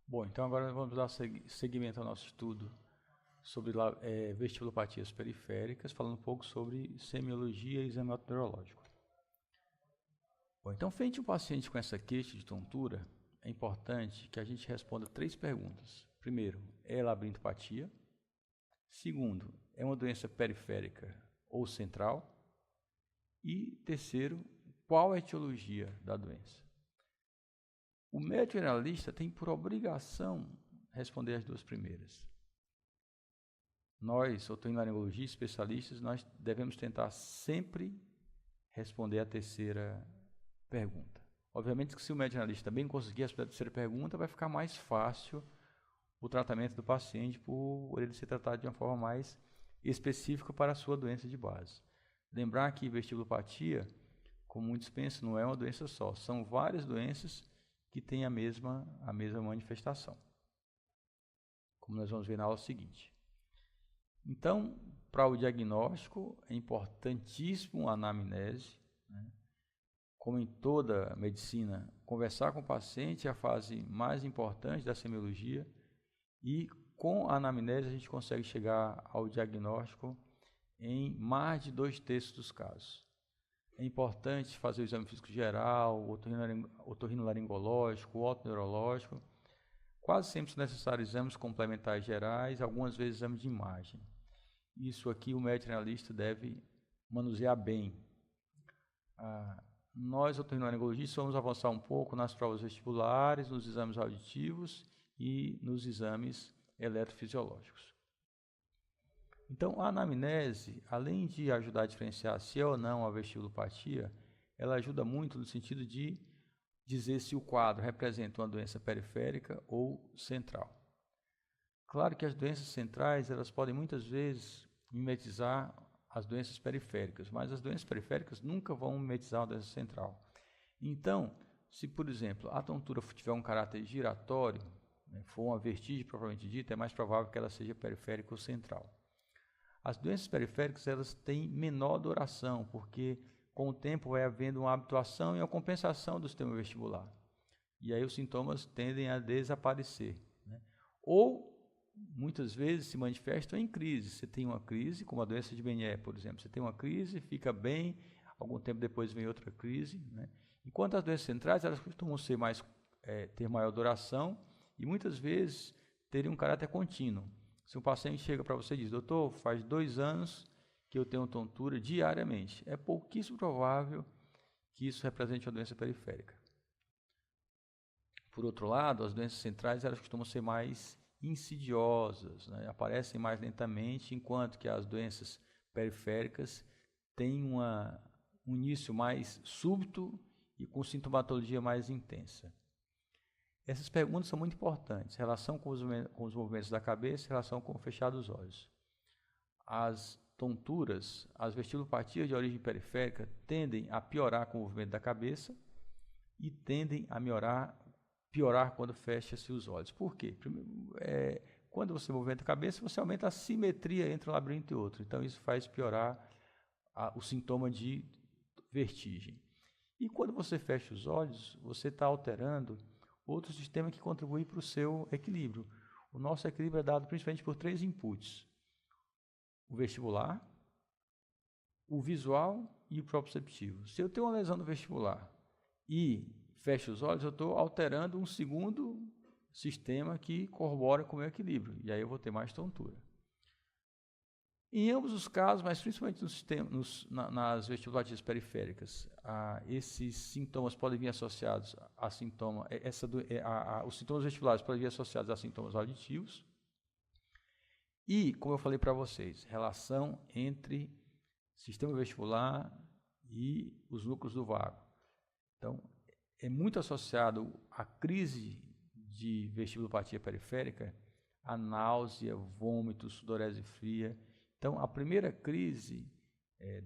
Bom, então agora vamos dar seguimento ao nosso estudo sobre vestilopatias periféricas, falando um pouco sobre semiologia e exame neurológico. Bom, então, frente a um paciente com essa queixa de tontura, é importante que a gente responda 3 perguntas. Primeiro, é labirintopatia? Segundo, é uma doença periférica ou central? E terceiro, qual a etiologia da doença? O médico generalista tem por obrigação responder as 2 primeiras. Nós, otorrinolaringologistas, especialistas, nós devemos tentar sempre responder a terceira pergunta. Obviamente que se o médico generalista também conseguir responder a terceira pergunta, vai ficar mais fácil o tratamento do paciente por ele ser tratado de uma forma mais específica para a sua doença de base. Lembrar que vestibulopatia, como muitos pensam, não é uma doença só, são várias doenças que têm a mesma manifestação, como nós vamos ver na aula seguinte. Então, para o diagnóstico, é importantíssimo a anamnese, né? Como em toda medicina, conversar com o paciente é a fase mais importante da semiologia e com a anamnese a gente consegue chegar ao diagnóstico em mais de 2/3 dos casos. É importante fazer o exame físico geral, o otorrinolaringológico, o otoneurológico. Quase sempre são necessários exames complementares gerais, algumas vezes exame de imagem. Isso aqui o médico generalista deve manusear bem. Nós, otorrinolaringologistas, vamos avançar um pouco nas provas vestibulares, nos exames auditivos e nos exames eletrofisiológicos. Então, a anamnese, além de ajudar a diferenciar se é ou não a vestibulopatia, ela ajuda muito no sentido de dizer se o quadro representa uma doença periférica ou central. Claro que as doenças centrais, elas podem muitas vezes mimetizar as doenças periféricas, mas as doenças periféricas nunca vão mimetizar a doença central. Então, se, por exemplo, a tontura tiver um caráter giratório, né, for uma vertigem propriamente dita, é mais provável que ela seja periférica ou central. As doenças periféricas, elas têm menor duração, porque com o tempo vai havendo uma habituação e uma compensação do sistema vestibular. E aí os sintomas tendem a desaparecer, né? Ou muitas vezes se manifestam em crise. Você tem uma crise, como a doença de Meniere, por exemplo. Você tem uma crise, fica bem, algum tempo depois vem outra crise, né? Enquanto as doenças centrais, elas costumam ser ter maior duração e muitas vezes terem um caráter contínuo. Se um paciente chega para você e diz, doutor, faz 2 anos que eu tenho tontura diariamente, é pouquíssimo provável que isso represente uma doença periférica. Por outro lado, as doenças centrais, elas costumam ser mais insidiosas, né? Aparecem mais lentamente, enquanto que as doenças periféricas têm um início mais súbito e com sintomatologia mais intensa. Essas perguntas são muito importantes, relação com os movimentos da cabeça, relação com o fechar dos olhos. As tonturas, as vestilopatias de origem periférica tendem a piorar com o movimento da cabeça e tendem a piorar quando fecha-se os olhos. Por quê? Primeiro, quando você movimenta a cabeça, você aumenta a simetria entre um labirinto e outro. Então, isso faz piorar o sintoma de vertigem. E quando você fecha os olhos, você está alterando outro sistema que contribui para o seu equilíbrio. O nosso equilíbrio é dado principalmente por 3 inputs: o vestibular, o visual e o proprioceptivo. Se eu tenho uma lesão no vestibular e fecho os olhos, eu estou alterando um segundo sistema que corrobora com o meu equilíbrio, e aí eu vou ter mais tontura. Em ambos os casos, mas principalmente nas vestilopatias periféricas, esses sintomas podem vir associados a sintomas, os sintomas vestibulares podem vir associados a sintomas auditivos. E, como eu falei para vocês, relação entre sistema vestibular e os núcleos do vago. Então, é muito associado à crise de vestibulopatia periférica, a náusea, vômito, sudorese fria. Então, a primeira crise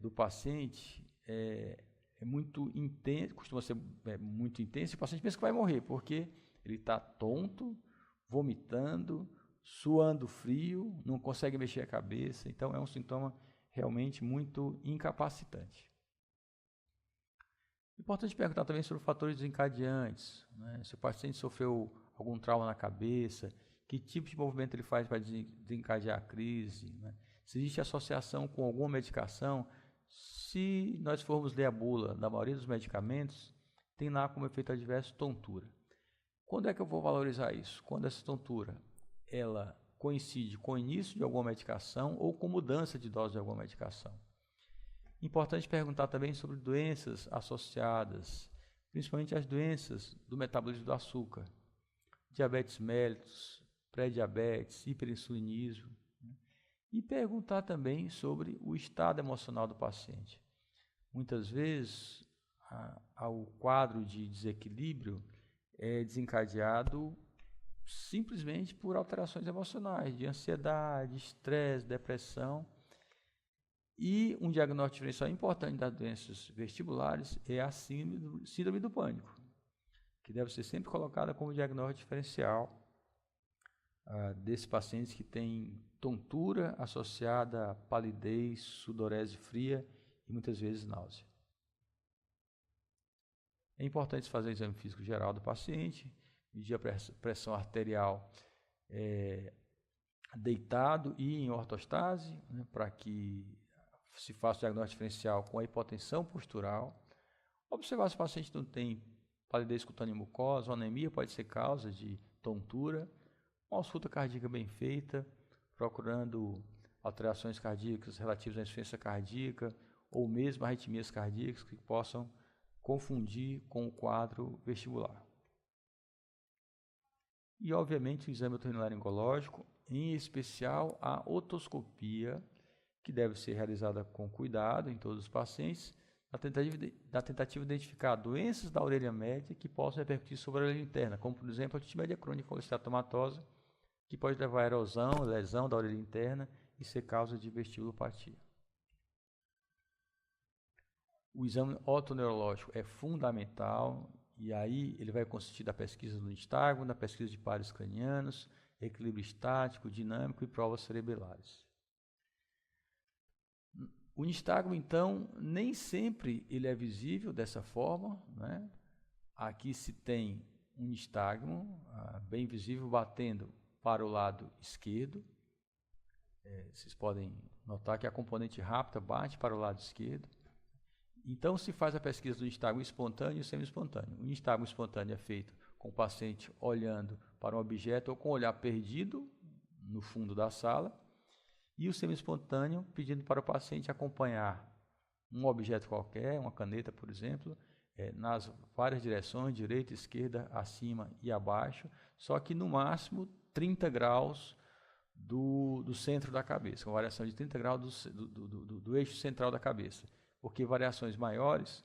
do paciente é muito intensa, costuma ser muito intensa, e o paciente pensa que vai morrer, porque ele está tonto, vomitando, suando frio, não consegue mexer a cabeça, então é um sintoma realmente muito incapacitante. Importante perguntar também sobre fatores desencadeantes, né? Se o paciente sofreu algum trauma na cabeça, que tipo de movimento ele faz para desencadear a crise, né? Se existe associação com alguma medicação. Se nós formos ler a bula da maioria dos medicamentos, tem lá como efeito adverso tontura. Quando é que eu vou valorizar isso? Quando essa tontura ela coincide com o início de alguma medicação ou com mudança de dose de alguma medicação. Importante perguntar também sobre doenças associadas, principalmente as doenças do metabolismo do açúcar, diabetes mellitus, pré-diabetes, hiperinsulinismo, né? E perguntar também sobre o estado emocional do paciente. Muitas vezes, o quadro de desequilíbrio é desencadeado simplesmente por alterações emocionais, de ansiedade, estresse, depressão. E um diagnóstico diferencial importante das doenças vestibulares é a síndrome do pânico, que deve ser sempre colocada como diagnóstico diferencial desses pacientes que têm tontura associada a palidez, sudorese fria e muitas vezes náusea. É importante fazer o exame físico geral do paciente, medir a pressão arterial deitado e em ortostase, né, para que se faça o diagnóstico diferencial com a hipotensão postural. Observar se o paciente não tem palidez cutânea e mucosa, ou anemia pode ser causa de tontura. Uma ausculta cardíaca bem feita, procurando alterações cardíacas relativas à insuficiência cardíaca ou mesmo arritmias cardíacas que possam confundir com o quadro vestibular. E, obviamente, o exame otorrinolaringológico, em especial a otoscopia, que deve ser realizada com cuidado em todos os pacientes, na tentativa de identificar doenças da orelha média que possam repercutir sobre a orelha interna, como, por exemplo, a otite média crônica ou esteatomatose, que pode levar a erosão, lesão da orelha interna e ser causa de vestibulopatia. O exame otoneurológico é fundamental e aí ele vai consistir da pesquisa do nistagmo, da pesquisa de pares cranianos, equilíbrio estático, dinâmico e provas cerebelares. O nistagmo, então, nem sempre ele é visível dessa forma, né? Aqui se tem um nistagmo bem visível batendo para o lado esquerdo. Vocês podem notar que a componente rápida bate para o lado esquerdo. Então, se faz a pesquisa do nistagmo espontâneo e semi-espontâneo. O nistagmo espontâneo é feito com o paciente olhando para um objeto ou com o olhar perdido no fundo da sala. E o semi-espontâneo pedindo para o paciente acompanhar um objeto qualquer, uma caneta, por exemplo, nas várias direções, direita, esquerda, acima e abaixo, só que no máximo 30 graus do centro da cabeça, com variação de 30 graus do eixo central da cabeça, porque variações maiores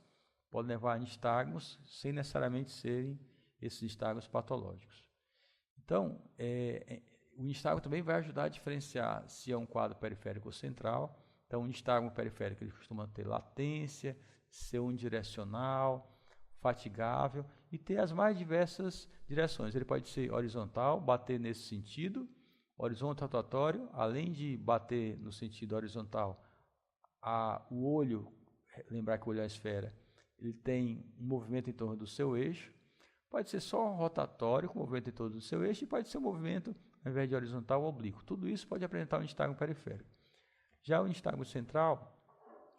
podem levar a nistagmos sem necessariamente serem esses nistagmos patológicos. Então, o nistagmo também vai ajudar a diferenciar se é um quadro periférico ou central. Então, o nistagmo periférico ele costuma ter latência, ser unidirecional, fatigável e ter as mais diversas direções. Ele pode ser horizontal, bater nesse sentido, horizontal rotatório, além de bater no sentido horizontal, o olho, lembrar que o olho é a esfera, ele tem um movimento em torno do seu eixo. Pode ser só rotatório, com movimento em torno do seu eixo, e pode ser um movimento, ao invés de horizontal, oblíquo. Tudo isso pode apresentar um nistagmo periférico. Já o nistagmo central,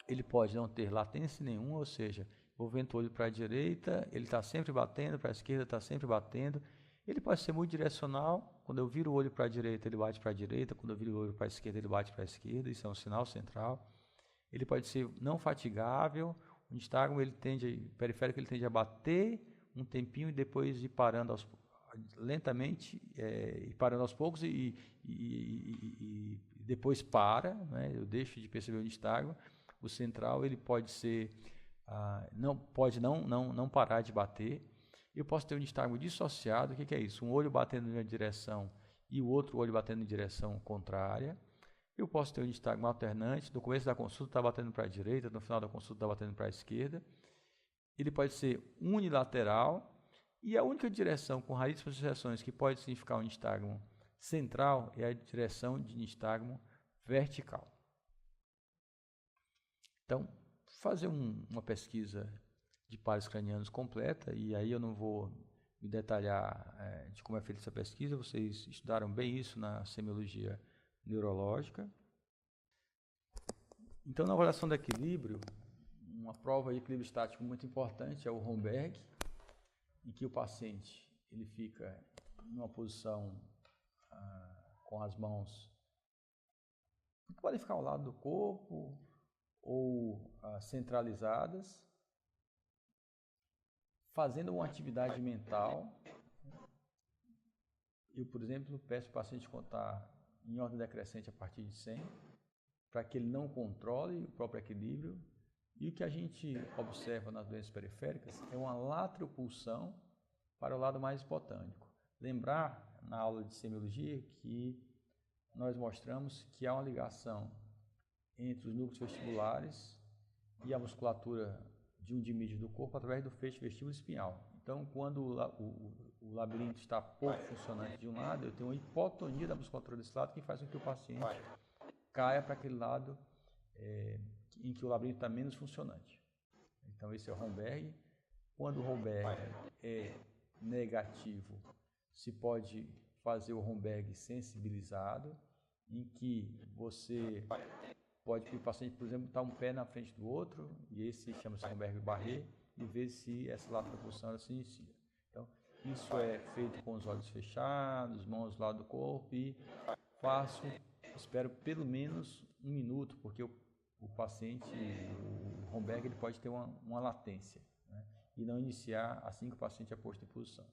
ele pode não ter latência nenhuma, ou seja, movimento o olho para a direita, ele está sempre batendo, para a esquerda está sempre batendo. Ele pode ser muito direcional, quando eu viro o olho para a direita, ele bate para a direita, quando eu viro o olho para a esquerda, ele bate para a esquerda, isso é um sinal central. Ele pode ser não fatigável, o nistagmo periférico ele tende a bater um tempinho e depois ir parando lentamente, ir parando aos poucos e depois para, né? Eu deixo de perceber o nistagmo. O central ele pode ser, não parar de bater. Eu posso ter um nistagmo dissociado. O que é isso? Um olho batendo em uma direção e o outro olho batendo em direção contrária. Eu posso ter um nistagmo alternante. No começo da consulta está batendo para a direita, no final da consulta está batendo para a esquerda. Ele pode ser unilateral e a única direção com raríssimas exceções que pode significar um nistagmo central é a direção de nistagmo vertical. Então, fazer uma pesquisa de pares cranianos completa, e aí eu não vou me detalhar de como é feita essa pesquisa, vocês estudaram bem isso na semiologia neurológica. Então, na avaliação do equilíbrio, uma prova de equilíbrio estático muito importante é o Romberg, em que o paciente ele fica em uma posição com as mãos que podem ficar ao lado do corpo ou centralizadas, fazendo uma atividade mental. Eu, por exemplo, peço para o paciente contar em ordem decrescente a partir de 100, para que ele não controle o próprio equilíbrio. E o que a gente observa nas doenças periféricas é uma lateropulsão para o lado mais hipotônico. Lembrar, na aula de semiologia, que nós mostramos que há uma ligação entre os núcleos vestibulares e a musculatura de um dimídio do corpo através do feixe vestíbulo espinhal. Então, quando o labirinto está pouco funcionante de um lado, eu tenho uma hipotonia da musculatura desse lado que faz com que o paciente caia para aquele lado em que o labirinto está menos funcionante. Então, esse é o Romberg. Quando o Romberg é negativo, se pode fazer o Romberg sensibilizado, em que você pode que o paciente, por exemplo, está um pé na frente do outro, e esse chama-se Romberg Barré, e ver se essa lateropulsão se inicia. Então, isso é feito com os olhos fechados, mãos do lado do corpo, e espero pelo menos 1 minuto, porque o paciente, o Romberg, ele pode ter uma latência, né? E não iniciar assim que o paciente é posto em posição.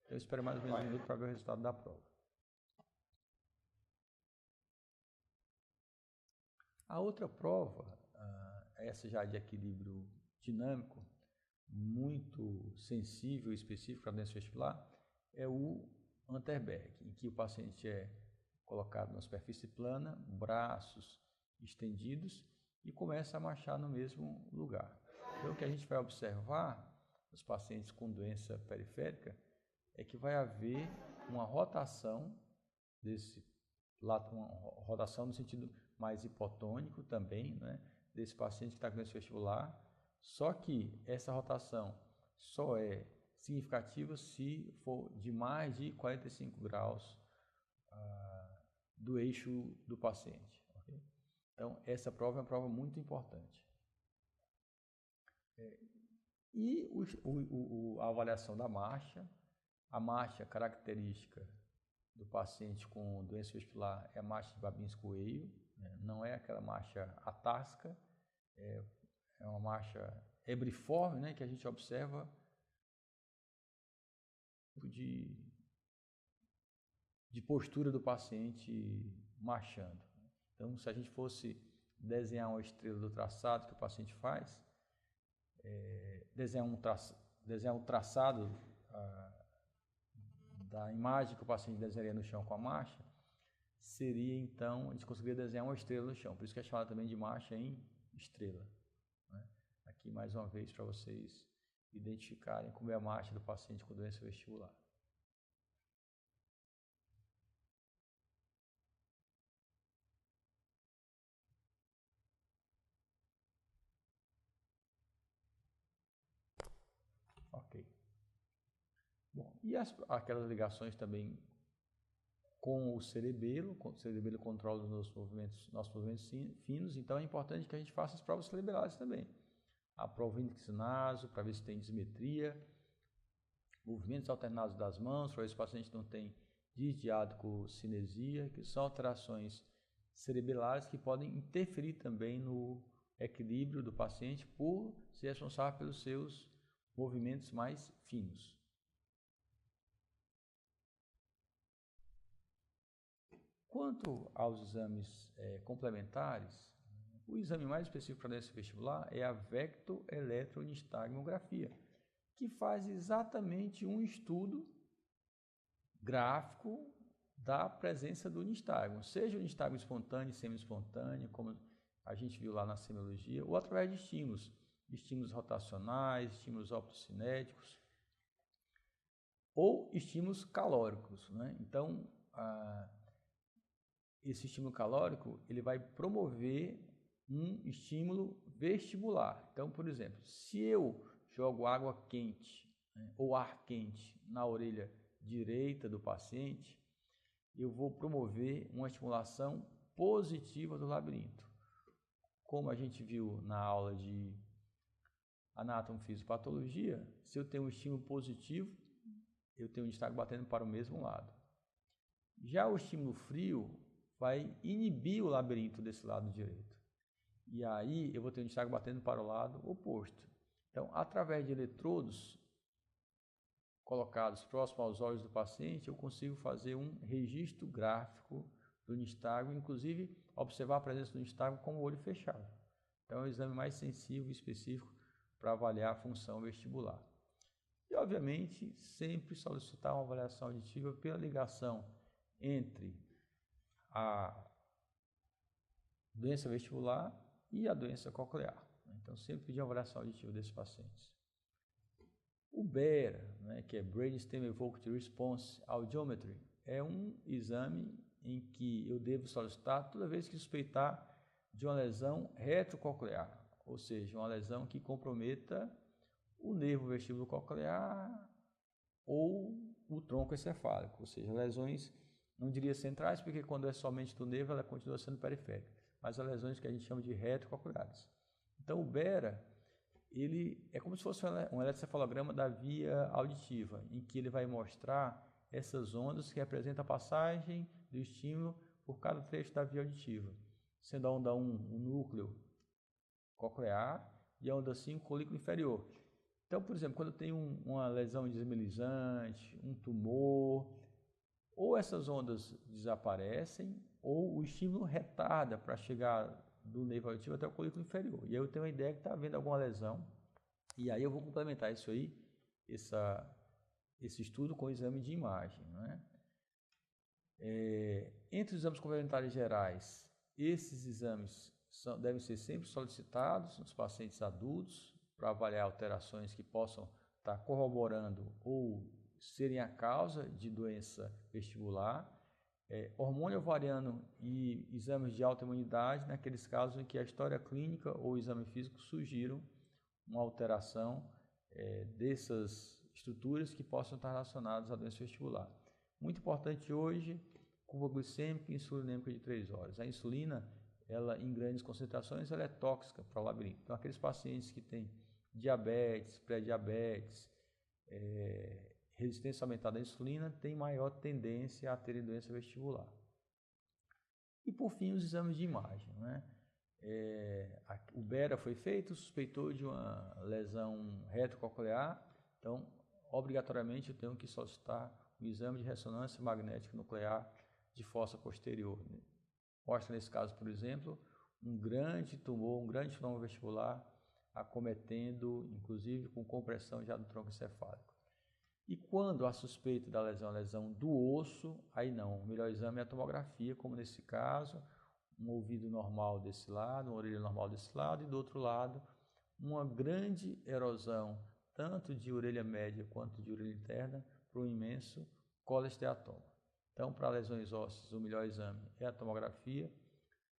Então, eu espero mais ou menos 1 minuto para ver o resultado da prova. A outra prova, essa já de equilíbrio dinâmico, muito sensível e específico para a doença vestibular, é o Unterberg, em que o paciente é colocado na superfície plana, braços estendidos, e começa a marchar no mesmo lugar. Então, o que a gente vai observar nos pacientes com doença periférica é que vai haver uma rotação desse lado, uma rotação no sentido mais hipotônico também, né, desse paciente que está com doença vestibular, só que essa rotação só é significativa se for de mais de 45 graus do eixo do paciente. Okay? Então, essa prova é uma prova muito importante. E a avaliação da marcha, a marcha característica do paciente com doença vestibular é a marcha de Babinski-Weil, né? Não é aquela marcha atásica, é uma marcha hebriforme, né, que a gente observa de postura do paciente marchando. Então, se a gente fosse desenhar uma estrela do traçado que o paciente faz, desenhar um traçado da imagem que o paciente desenharia no chão com a marcha, seria então, a gente conseguiria desenhar uma estrela no chão, por isso que é chamada também de marcha em estrela. Né? Aqui mais uma vez para vocês identificarem como é a marcha do paciente com doença vestibular. Ok. Bom, e aquelas ligações também com o cerebelo controla os nossos movimentos finos, então é importante que a gente faça as provas cerebrales também. A prova índice naso, para ver se tem dismetria, movimentos alternados das mãos, para ver se o paciente não tem disdiadococinesia, que são alterações cerebelares que podem interferir também no equilíbrio do paciente por ser responsável pelos seus movimentos mais finos. Quanto aos exames complementares, o exame mais específico para doença vestibular é a vectoeletronistagmografia, que faz exatamente um estudo gráfico da presença do nistagmo, seja o nistagmo espontâneo e semi-espontâneo, como a gente viu lá na semiologia, ou através de estímulos rotacionais, estímulos optocinéticos, ou estímulos calóricos, né? Então, esse estímulo calórico ele vai promover um estímulo vestibular. Então, por exemplo, se eu jogo água quente, né, ou ar quente na orelha direita do paciente, eu vou promover uma estimulação positiva do labirinto. Como a gente viu na aula de anatomofisiopatologia, se eu tenho um estímulo positivo, eu tenho um destaque batendo para o mesmo lado. Já o estímulo frio vai inibir o labirinto desse lado direito. E aí eu vou ter um destaque batendo para o lado oposto. Então, através de eletrodos colocados próximo aos olhos do paciente, eu consigo fazer um registro gráfico do nistagmo, inclusive observar a presença do nistagmo com o olho fechado. Então, é um exame mais sensível e específico para avaliar a função vestibular. E, obviamente, sempre solicitar uma avaliação auditiva pela ligação entre a doença vestibular e a doença coclear. Então, sempre pedir uma avaliação auditiva desses pacientes. O BERA, né, que é Brainstem Evoked Response Audiometry, é um exame em que eu devo solicitar toda vez que suspeitar de uma lesão retrococlear, ou seja, uma lesão que comprometa o nervo vestíbulo coclear ou o tronco encefálico, ou seja, lesões, não diria centrais, porque quando é somente do nervo ela continua sendo periférica, mas as lesões que a gente chama de retrococleares. Então o BERA, ele é como se fosse um eletrocefalograma da via auditiva, em que ele vai mostrar essas ondas que representam a passagem do estímulo por cada trecho da via auditiva, sendo a onda 1 o núcleo coclear e a onda 5 o colículo inferior. Então, por exemplo, quando eu tenho uma lesão desmielinizante, um tumor, ou essas ondas desaparecem, ou o estímulo retarda para chegar do nervo auditivo até o colículo inferior. E aí eu tenho uma ideia que está havendo alguma lesão, e aí eu vou complementar isso aí, esse estudo com o exame de imagem, né? Entre os exames complementares gerais, esses exames devem ser sempre solicitados nos pacientes adultos para avaliar alterações que possam estar corroborando ou serem a causa de doença vestibular, hormônio ovariano e exames de autoimunidade naqueles casos em que a história clínica ou o exame físico sugiram uma alteração dessas estruturas que possam estar relacionadas à doença vestibular. Muito importante hoje, curva glicêmica e insulinêmica de 3 horas. A insulina, ela em grandes concentrações, ela é tóxica para o labirinto. Então, aqueles pacientes que têm diabetes, pré-diabetes, resistência aumentada à insulina, têm maior tendência a terem doença vestibular. E, por fim, os exames de imagem, né? O BERA foi feito, suspeitou de uma lesão retrococlear, então, obrigatoriamente, eu tenho que solicitar o exame de ressonância magnética nuclear de fossa posterior. Mostra, nesse caso, por exemplo, um grande tumor, um grande fenômeno vestibular, acometendo, inclusive, com compressão já do tronco encefálico. E quando a suspeita da lesão é a lesão do osso, aí não, o melhor exame é a tomografia, como nesse caso, um ouvido normal desse lado, uma orelha normal desse lado, e do outro lado, uma grande erosão, tanto de orelha média quanto de orelha interna, para um imenso colesteatoma. Então, para lesões ósseas, o melhor exame é a tomografia,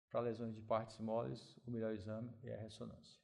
para lesões de partes moles, o melhor exame é a ressonância.